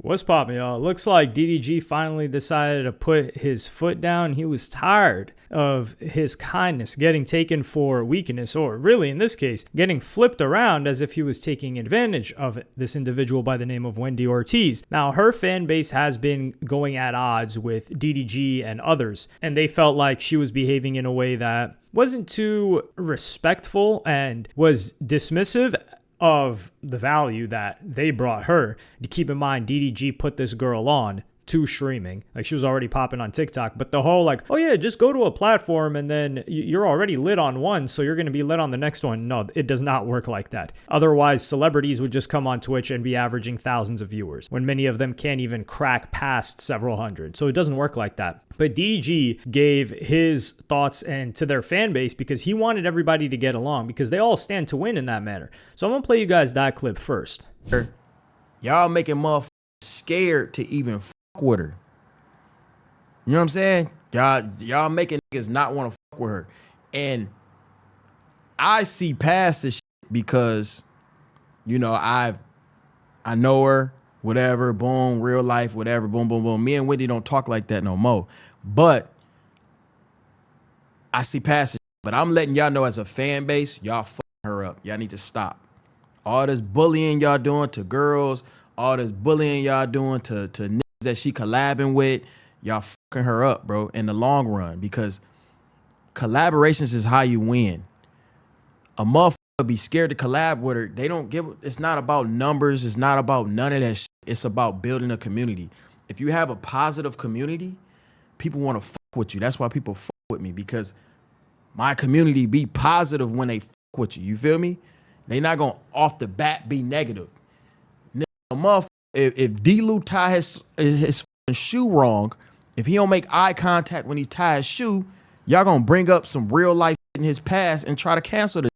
What's poppin', y'all? Looks like DDG finally decided to put his foot down. He was tired of his kindness getting taken for weakness, or really in this case, getting flipped around as if he was taking advantage of this individual by the name of Wendy Ortiz. Now, her fan base has been going at odds with DDG and others, and they felt like she was behaving in a way that wasn't too respectful and was dismissive of the value that they brought her. To keep in mind, DDG put this girl on to streaming. Like, she was already popping on TikTok, but the whole like, oh yeah, just go to a platform and then you're already lit on one, so you're going to be lit on the next one. No, it does not work like that. Otherwise, celebrities would just come on Twitch and be averaging thousands of viewers when many of them can't even crack past several hundred. So it doesn't work like that. But DDG gave his thoughts and to their fan base because he wanted everybody to get along, because they all stand to win in that manner. So I'm going to play you guys that clip first. Y'all making motherfuckers scared to even with her. You know what I'm saying? Y'all making niggas not want to fuck with her. And I see past this shit because, you know, I know her, whatever, boom, real life, whatever, boom, boom, boom. Me and Wendy don't talk like that no more. But I see past it. But I'm letting y'all know, as a fan base, y'all fucking her up. Y'all need to stop. All this bullying y'all doing to girls, all this bullying y'all doing to niggas that she collabing with, y'all fucking her up, bro, in the long run, because collaborations is how you win. A motherfucker be scared to collab with her. They don't give, it's not about numbers. It's not about none of that shit. It's about building a community. If you have a positive community, people want to fuck with you. That's why people fuck with me, because my community be positive when they fuck with you. You feel me? They not gonna off the bat be negative. A motherfucker, if D-Lou tie his shoe wrong, if he don't make eye contact when he ties his shoe, y'all gonna bring up some real life in his past and try to cancel this.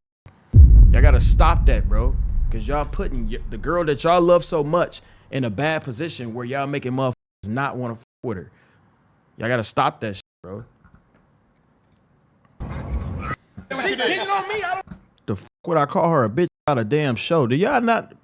Y'all gotta stop that, bro, because y'all putting the girl that y'all love so much in a bad position where y'all making motherfuckers not want to fuck with her. Y'all gotta stop that shit, bro. She cheating on me. The fuck would I call her a bitch out of damn show? Do y'all not?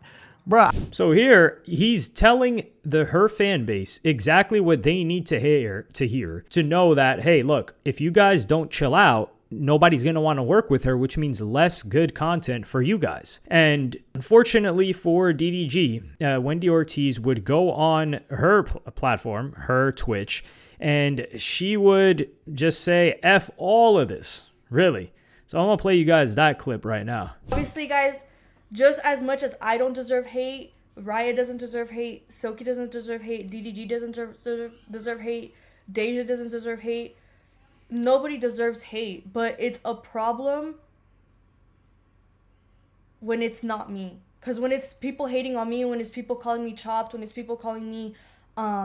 Bruh. So here he's telling her fan base exactly what they need to hear to know that, hey, look, if you guys don't chill out, nobody's going to want to work with her, which means less good content for you guys. And unfortunately for DDG, Wendy Ortiz would go on her platform, her Twitch, and she would just say F all of this, really. So I'm going to play you guys that clip right now. Obviously, guys, just as much as I don't deserve hate, Raya doesn't deserve hate, Silky doesn't deserve hate, DDG doesn't deserve hate, Deja doesn't deserve hate. Nobody deserves hate, but it's a problem when it's not me. Because when it's people hating on me, when it's people calling me chopped, when it's people calling me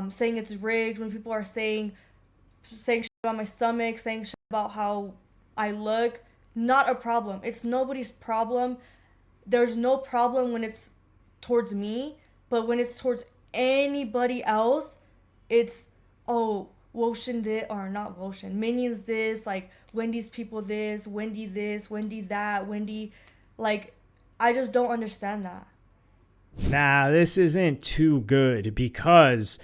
saying it's rigged, when people are saying shit about my stomach, saying shit about how I look, not a problem. It's nobody's problem. There's no problem when it's towards me, but when it's towards anybody else, it's, oh, Woshin this, or not Woshin, Minions this, like, Wendy's people this, Wendy that, Wendy, like, I just don't understand that. Nah, this isn't too good, because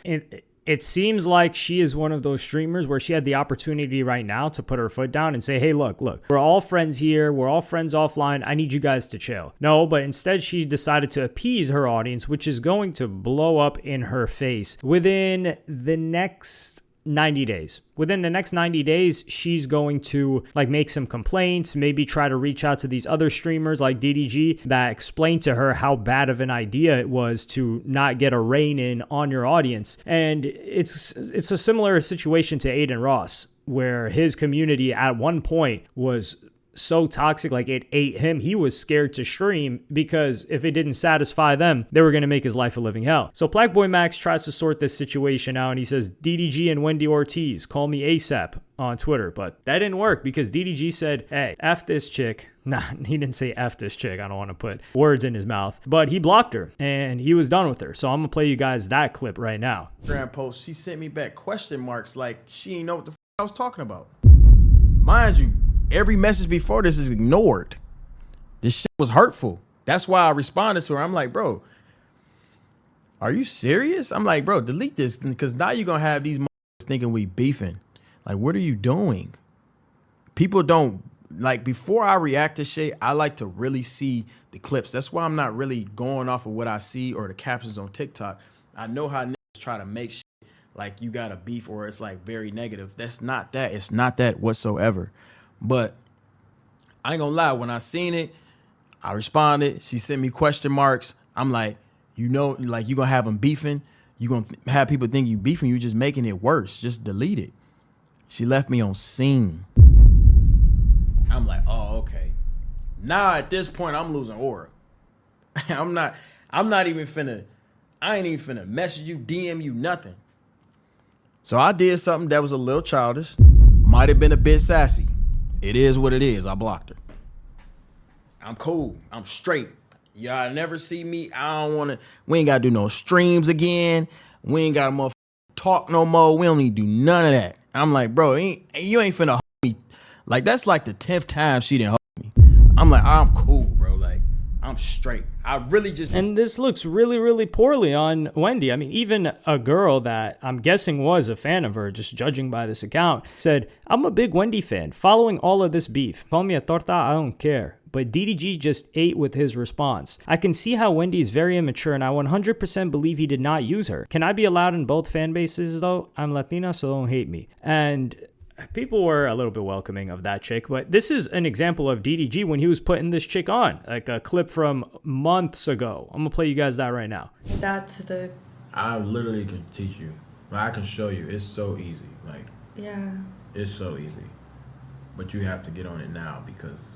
it seems like she is one of those streamers where she had the opportunity right now to put her foot down and say, hey, look, we're all friends here. We're all friends offline. I need you guys to chill. No, but instead she decided to appease her audience, which is going to blow up in her face within the next 90 days. Within the next 90 days, she's going to like make some complaints, maybe try to reach out to these other streamers like DDG that explain to her how bad of an idea it was to not get a rein in on your audience. And it's a similar situation to Aiden Ross, where his community at one point was so toxic, like it ate him. He was scared to stream because if it didn't satisfy them, they were going to make his life a living hell. So Blackboy Max tries to sort this situation out, and he says, DDG and Wendy Ortiz, call me ASAP on Twitter. But that didn't work because DDG said, hey, F this chick. Nah, he didn't say F this chick. I don't want to put words in his mouth. But he blocked her and he was done with her. So I'm going to play you guys that clip right now. Grand post, she sent me back question marks like she ain't know what the I was talking about. Mind you, every message before this is ignored. This shit was hurtful. That's why I responded to her. I'm like, bro, Are you serious? I'm like, bro, delete this because now you're gonna have these motherfuckers thinking we beefing. Like, what are you doing? People don't like, before I react to shit, I like to really see the clips. That's why I'm not really going off of what I see or the captions on TikTok. I know how niggas try to make shit like you got a beef or it's like very negative. That's not that. It's not that whatsoever. But I ain't gonna lie, when I seen it, I responded. She sent me question marks. I'm like, you know, like you gonna have them beefing. You gonna have people think you beefing. You just making it worse. Just delete it. She left me on scene. I'm like, oh, okay. Now at this point, I'm losing aura. I'm not even finna, I ain't even finna message you, DM you, nothing. So I did something that was a little childish. Might have been a bit sassy. It is what it is. I blocked her. I'm cool. I'm straight. Y'all never see me. I don't want to. We ain't got to do no streams again. We ain't got to talk no more. We don't need to do none of that. I'm like, bro, you ain't finna hold me. Like, that's like the 10th time she didn't hold me. I'm like, I'm cool, bro. Like, I'm straight. I really just. And this looks really, really poorly on Wendy. I mean, even a girl that I'm guessing was a fan of her, just judging by this account, said, I'm a big Wendy fan. Following all of this beef. Call me a torta, I don't care. But DDG just ate with his response. I can see how Wendy is very immature and I 100% believe he did not use her. Can I be allowed in both fan bases though? I'm Latina, so don't hate me. And people were a little bit welcoming of that chick, but this is an example of DDG when he was putting this chick on, like a clip from months ago. I'm gonna play you guys that right now. That's the. I literally can teach you. I can show you. It's so easy. Like, Yeah. it's so easy. But you have to get on it now because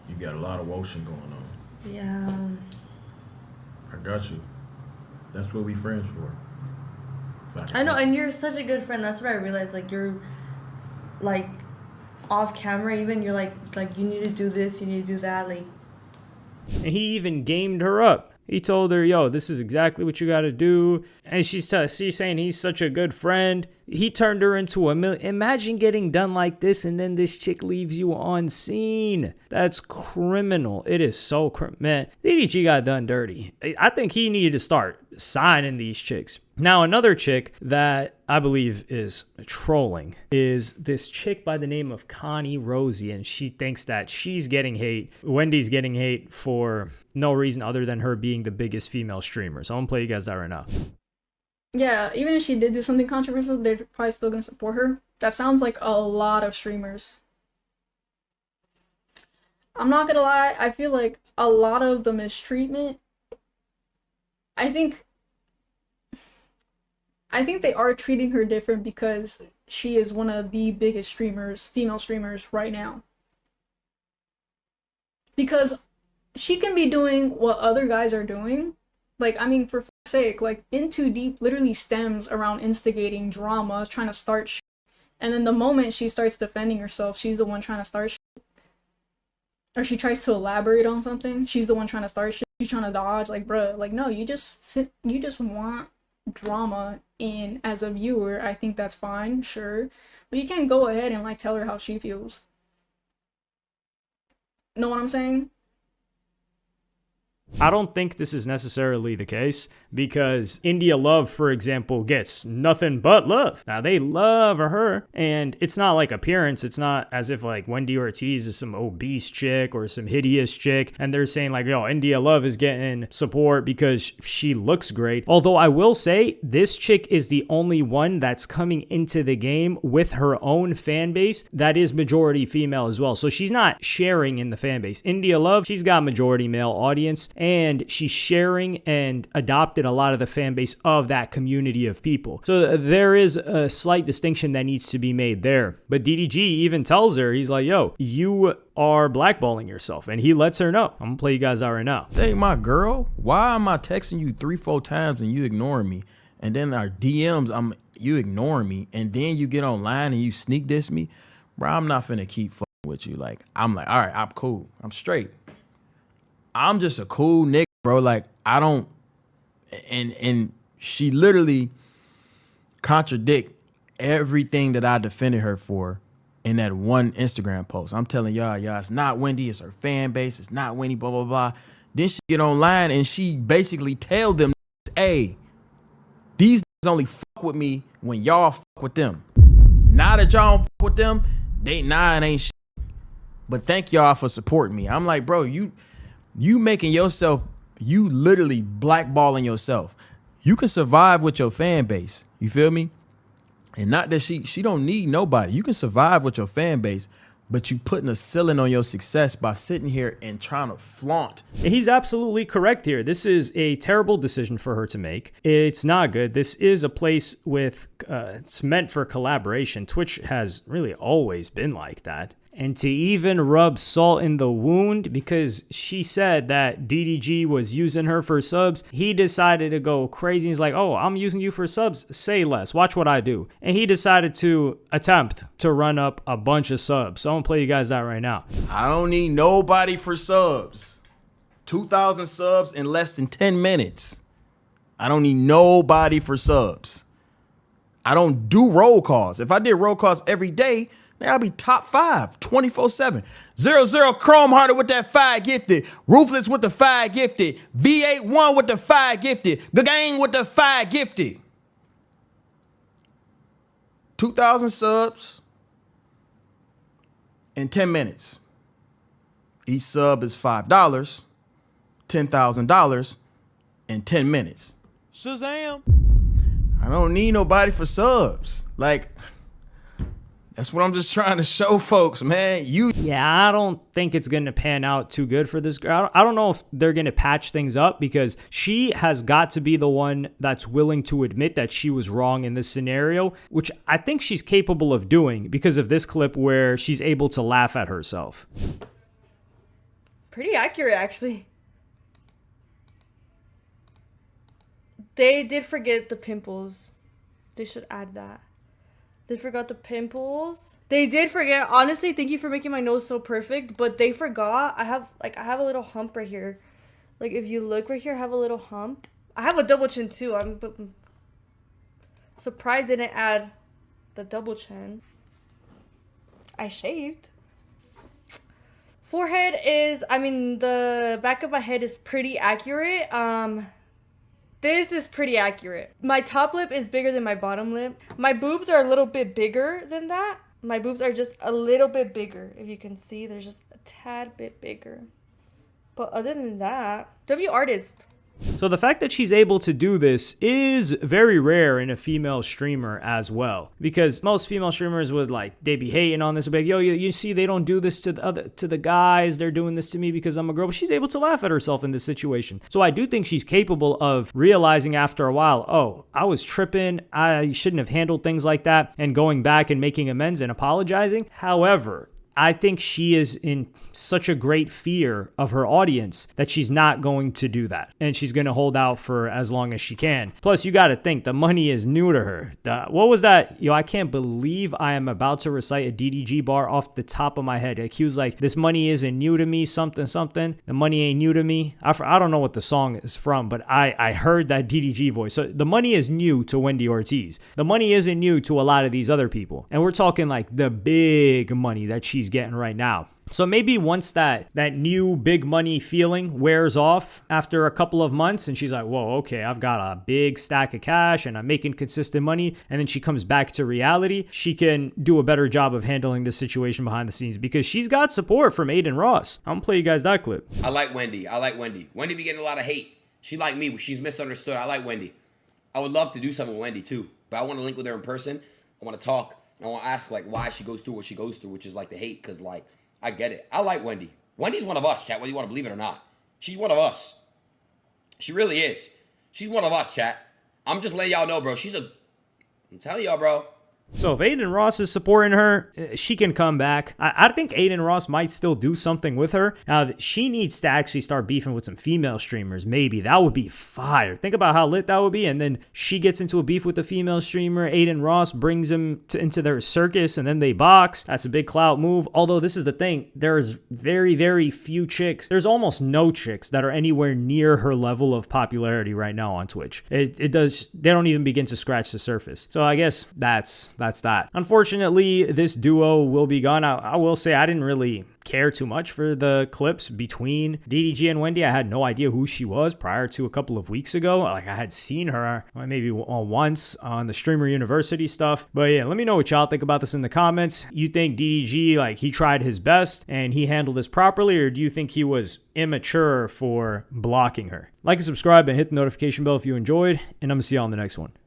you got a lot of motion going on. Yeah. I got you. That's what we friends for. I know, and you're such a good friend. That's what I realized. Like, you're, like, off camera even, you're like you need to do this, you need to do that. Like, And he even gamed her up. He told her, yo, this is exactly what you got to do. And she's saying he's such a good friend. He turned her into a million. Imagine getting done like this and then this chick leaves you on scene. That's criminal. It is so criminal. Man, DDG got done dirty. I think he needed to start signing these chicks. Now, another chick that I believe is trolling is this chick by the name of Connie Rosie, and she thinks that she's getting hate. Wendy's getting hate for no reason other than her being the biggest female streamer. So I'm gonna play you guys that right now. Yeah, even if she did do something controversial, they're probably still gonna support her. That sounds like a lot of streamers. I'm not gonna lie, I feel like a lot of the mistreatment, I think they are treating her different because she is one of the biggest streamers, female streamers right now. Because she can be doing what other guys are doing. Like, I mean, for fuck's sake, like, In Too Deep literally stems around instigating drama, trying to start shit. And then the moment she starts defending herself, she's the one trying to start shit. Or she tries to elaborate on something, she's the one trying to start shit. She's trying to dodge, like, bruh, like, no, you just want drama, and as a viewer, I think that's fine, sure. But you can't go ahead and, like, tell her how she feels. Know what I'm saying? I don't think this is necessarily the case because India Love, for example, gets nothing but love. Now, they love her, and it's not like appearance. It's not as if like Wendy Ortiz is some obese chick or some hideous chick, and they're saying like, yo, India Love is getting support because she looks great. Although I will say this chick is the only one that's coming into the game with her own fan base that is majority female as well. So she's not sharing in the fan base. India Love, she's got majority male audience, and she's sharing and adopted a lot of the fan base of that community of people. So there is a slight distinction that needs to be made there. But DDG even tells her, he's like, yo, you are blackballing yourself. And he lets her know. I'm gonna play you guys out right now. Hey, my girl, why am I texting you 3-4 times and you ignoring me? And then our DMs, you ignoring me. And then you get online and you sneak diss me? Bro, I'm not finna keep fucking with you. Like, I'm like, all right, I'm cool. I'm straight. I'm just a cool nigga, bro. Like, I don't, and she literally contradict everything that I defended her for in that one Instagram post. I'm telling y'all, it's not Wendy, it's her fan base, it's not Wendy, blah, blah, blah. Then she get online and she basically tell them hey, these only fuck with me when y'all fuck with them. Now that y'all don't fuck with them, it ain't shit. But thank y'all for supporting me. I'm like, bro, you making yourself, you literally blackballing yourself. You can survive with your fan base. You feel me? And not that she don't need nobody. You can survive with your fan base, but you putting a ceiling on your success by sitting here and trying to flaunt. He's absolutely correct here. This is a terrible decision for her to make. It's not good. This is a place with, it's meant for collaboration. Twitch has really always been like that. And to even rub salt in the wound because she said that DDG was using her for subs, he decided to go crazy. He's like, oh, I'm using you for subs. Say less. Watch what I do. And he decided to attempt to run up a bunch of subs. So I'm going to play you guys that right now. I don't need nobody for subs. 2,000 subs in less than 10 minutes. I don't need nobody for subs. I don't do roll calls. If I did roll calls every day, I'll be top 5, 24/7. 00 Chrome Hearted with that 5 gifted. Ruthless with the 5 gifted. V81 with the 5 gifted. The Gang with the 5 gifted. 2,000 subs in 10 minutes. Each sub is $5. $10,000 in 10 minutes. Shazam. I don't need nobody for subs. Like, that's what I'm just trying to show folks, man. Yeah, I don't think it's going to pan out too good for this girl. I don't know if they're going to patch things up because she has got to be the one that's willing to admit that she was wrong in this scenario, which I think she's capable of doing because of this clip where she's able to laugh at herself. Pretty accurate, actually. They did forget the pimples. They should add that. They forgot the pimples. They did forget. Honestly, thank you for making my nose so perfect. But they forgot. I have a little hump right here. Like if you look right here, I have a little hump. I have a double chin too. I'm surprised they didn't add the double chin. I shaved. Forehead is, I mean, the back of my head is pretty accurate. This is pretty accurate. My top lip is bigger than my bottom lip. My boobs are a little bit bigger than that. My boobs are just a little bit bigger. If you can see, they're just a tad bit bigger. But other than that, W artist. So the fact that she's able to do this is very rare in a female streamer as well, because most female streamers would they be hating on this, like, yo, you see, they don't do this to the guys, they're doing this to me because I'm a girl. But she's able to laugh at herself in this situation. So I do think she's capable of realizing after a while, oh, I was tripping, I shouldn't have handled things like that, and going back and making amends and apologizing. However, I think she is in such a great fear of her audience that she's not going to do that. And she's going to hold out for as long as she can. Plus, you got to think the money is new to her. What was that? Yo, I can't believe I am about to recite a DDG bar off the top of my head. Like, he was like, this money isn't new to me, something, something. The money ain't new to me. I don't know what the song is from, but I heard that DDG voice. So the money is new to Wendy Ortiz. The money isn't new to a lot of these other people. And we're talking like the big money that she's getting right now. So maybe once that new big money feeling wears off after a couple of months and she's like, whoa, okay, I've got a big stack of cash and I'm making consistent money, and then she comes back to reality, she can do a better job of handling the situation behind the scenes because she's got support from Aiden Ross. I'm gonna play you guys that clip. I like Wendy. Wendy be getting a lot of hate. She like me, she's misunderstood. I like Wendy. I would love to do something with Wendy too, but I want to link with her in person. I want to talk. I want to ask why she goes through what she goes through, which is the hate, because I get it. I like Wendy. Wendy's one of us, chat, whether you want to believe it or not. She's one of us. She really is. She's one of us, chat. I'm just letting y'all know, bro. I'm telling y'all, bro. So if Aiden Ross is supporting her, she can come back. I think Aiden Ross might still do something with her. Now, she needs to actually start beefing with some female streamers. Maybe. That would be fire. Think about how lit that would be. And then she gets into a beef with the female streamer. Aiden Ross brings him into their circus, and then they box. That's a big clout move. Although this is the thing. There's very, very few chicks. There's almost no chicks that are anywhere near her level of popularity right now on Twitch. They don't even begin to scratch the surface. So I guess that's that's that. Unfortunately, this duo will be gone. I will say I didn't really care too much for the clips between DDG and Wendy. I had no idea who she was prior to a couple of weeks ago. Like, I had seen her maybe once on the Streamer University stuff. But yeah, let me know what y'all think about this in the comments. You think DDG, like, he tried his best and he handled this properly, or do you think he was immature for blocking her? Like and subscribe and hit the notification bell if you enjoyed, and I'm gonna see y'all on the next one.